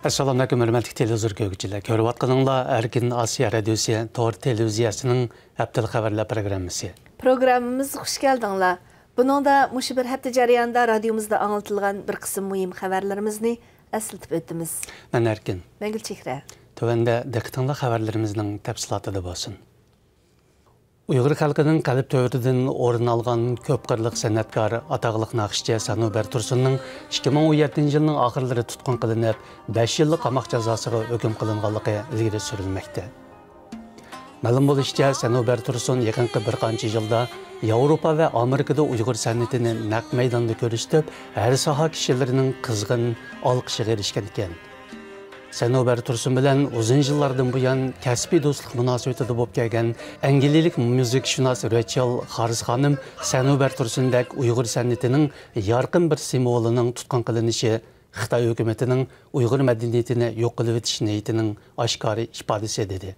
Assalamu alaikum hörmətli televizor görgüçülər. Görüb atqanınla Erkin Asiya Radiosu Tor televiziyasının Haftalık Xəbərlər proqramısı. Proqramımız xoş gəldinlər. Bunun da muşu bir həftə jarayanda radiomuzda anlatılған bir qism mühim xəbərlərimizni əsiltib ötdümiz. Mən Erkin. Mən Gülçehrə. Tövəndə diqqətinlə xəbərlərimizin təfsilatı da bolsun. Uyghur xalqının qalib tövrüdən orun alğan köp qırlıq sənətkar ataqlıq naqşçı Sanober Tursunның 2017 yılının axırları tutqun qılınıb 5 yıllık qamaq cəzasına hökm qılınğanlığı ilgiri sürülməkdə. Məlum bolışca Sanober Tursun yaxınqı bir qancha yılda Avropa və Amerikada Uyghur sənətini naq meydanda görüstüb, hər saha kişilərinin qızğın alqışıga erişkən ekan. Sanober Tursun bilen uzun yıllardan bu yan kəsbi dostluq münasibətində olub gələn Əngililik müzikşünas Rachel Xariz xanım Sanober Tursundak Uyghur sənətinin yarqın bir simvolunun tutqun qılınışı Xitay hökumətinin Uyghur mədəniyyətini yox qılıb etiş niyetinin aşkarı ifadəsi dedi.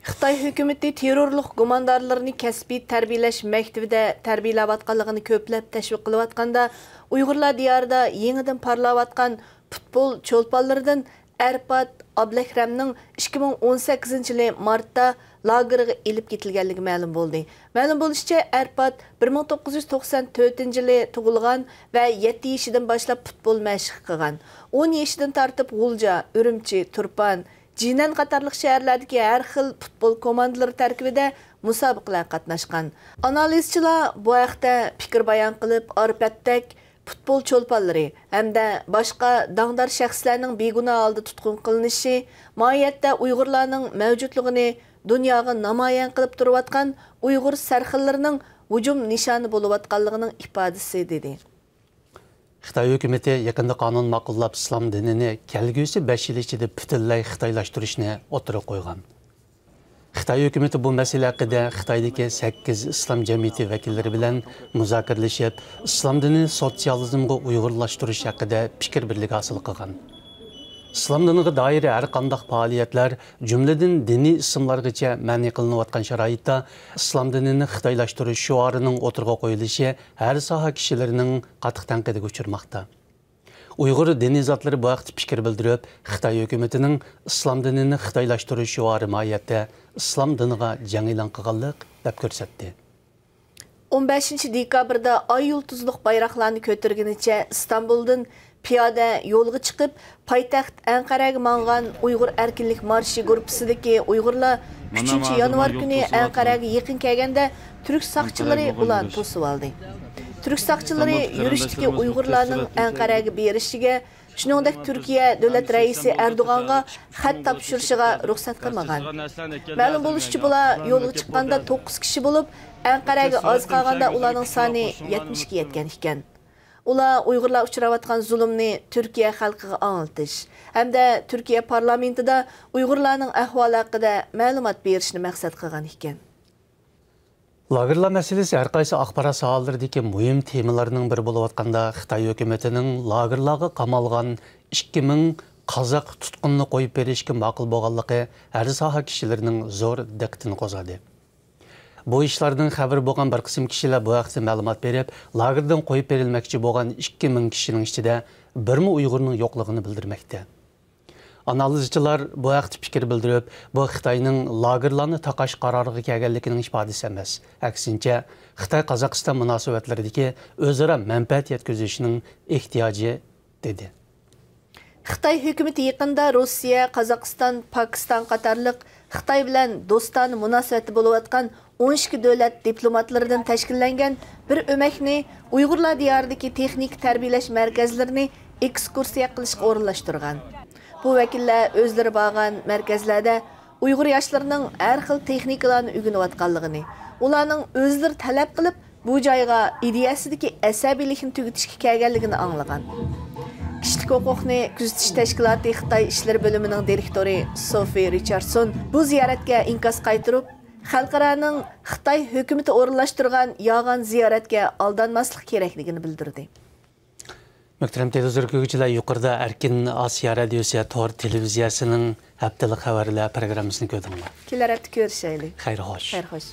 Xitay hökuməti terrorluq gumandarlarını kəsbi tərbiyələş məktəbində tərbiyələb atqanlığını köpləb təşviq qılıb atqanda Uyghurlar diyarında yenidən parlab atqan futbol çolpanlarından Erpat Ablehremning 2018 yılı martda lagerga elib ketilganligi ma'lum bo'ldi. Ma'lum bo'lishicha, Erpat 1994 yılı tug'ilgan va 7 yoshidan boshlab futbol mashq qilgan. 10 yoshidan tortib G'ulja, Urumchi, Turpan, Jinan qatorliq shaharlardagi har xil futbol komandalari tarkibida musobaqalar qatnashgan. Analizchilar bu haqda fikr bayon qilib, Erpatdak futbol çolpanları hem de başka dağdar şəxslərinin beguna aldı tutqun qılınışı, mahiyette Uyghurlarının mevcutluğunu dünyaya namayan qılıb duruvatqan Uyghur sərxillərinin hücum nişanı buluvatqanlığının ifadesi dedi. Xitay hökuməti yakında qanun maqulab İslam dinini kelgüsü 5 yıl içinde bütünlüy Xitaylaştırışını oturuq qoyğan. Xitay hökuməti bu məsələ haqqında Xitaydakı 8 İslam cəmiyyəti vəkilləri bilan müzakirələşib, İslam dinini sosializmga Uyğurlaşdırış haqqında fikir birliyi hasil qılğan. İslam diniga dair hər qandaq fəaliyyətlər, cümlədən dini isimlargacha məni qılınıb atqan şəraitdə İslam dinini Xitaylaşdırış şüarının oturğa qoyuluşu hər saha kişilərinin qatıq tənqidiga uçurmaqda. Uyghur dini zatları bu haqda fikir bildirib, Xitay hökumətinin İslam dinini Xitaylaşdırış şüarı mahiyətdə İslam diniga jang e'lon qilganlik deb ko'rsatdi. 15 dekabrda ay yulduzluq bayraqlarni ko'targanicha İstanbuldan piyoda yo'lga chiqib, poytaxt Anqaraga mang'an Uyg'ur erkinlik marshi guruhisidagi Uyg'urlar 3 yanvar kuni Anqaraga yaqin kelganda Türk saqchilari ularni to'sib oldi. Türk saqchilari yurishdagi Uyg'urlarning Anqaraga berishiga, shuningdek Turkiya davlat raisi Erdo'g'onga xat topshirishiga ruxsat qilmagan. Ma'lum bo'lishicha, bular yo'lga chiqqanda 9 kishi bo'lib, Anqaraga oz qolganda ularning soni 70 ga yetgan ekan. Ular Uyg'urlar uchrayotgan zulmni Turkiya xalqiga anglatish hamda Turkiya parlamentida Uyg'urlarning ahvoli haqida ma'lumot berishni maqsad qilgan ekan. Lagerlar мәселесі әрқайсы ақпарат сағалырдегі мұйым темаларының бір болып атқанда Қытай өкіметінің лагерлағы қамалған 2000 қазақ тұтқынны қойып берешкі мақыл болғанлығы әр саха кішілерінің зор дәқтін қозады. Бұл ішлардың қабір болған бір қысым кішілер бұл әқсі мәлімат беріп, лагерден қойып берілмекші болған 2000 кішінің ішінде бір му ұйғырның yoqlığını білдірмекте. Analizchilar bu haqda fikir bildirib, bu Xitoyning lagerlarni taqash qaroriga kelganligining ifodasi emas. Aksincha, Xitoy Qozog'iston munosabatlaridagi o'zaro manfaat yetkazishning ehtiyoji dedi. Xitoy hukumatı yaqinda Rossiya, Qozog'iston, Pokiston qatorliq Xitoy bilan do'stona munosabati bo'layotgan 12 davlat diplomatlaridan tashkillangan bir o'makni Uyg'urlar diyoridagi texnik tarbiyalash markazlarini ekskursiya qilishga o'rinlashtirgan. Bu vəkillər özləri bağlan mərkəzlərdə Uyğur yaşlarının hər xil texnikalarını öyrəniyotganlığını, ularning özləri tələb qilib, bu joyga ideyasındakı əsəbilikni tugutishga kelganligini anglagan. Kişilik huquqni kuzatish tashkiloti Xitoy ishlar bo'limining direktori Sophie Richardson bu ziyoratga inkas qaytirib, xalqaraning Xitoy hukumati o'rinlashtirgan yolg'on ziyoratga aldanmaslik kerakligini bildirdi. Möhtərəm televizor görgüçülər, yuqarıda Erkin Asiya Radiosu Tor televiziyasının Haftalık Xəbərlər proqramısını gördünüz. Kelər həftə görüşəyilik. Xeyr xoş. Xeyr xoş.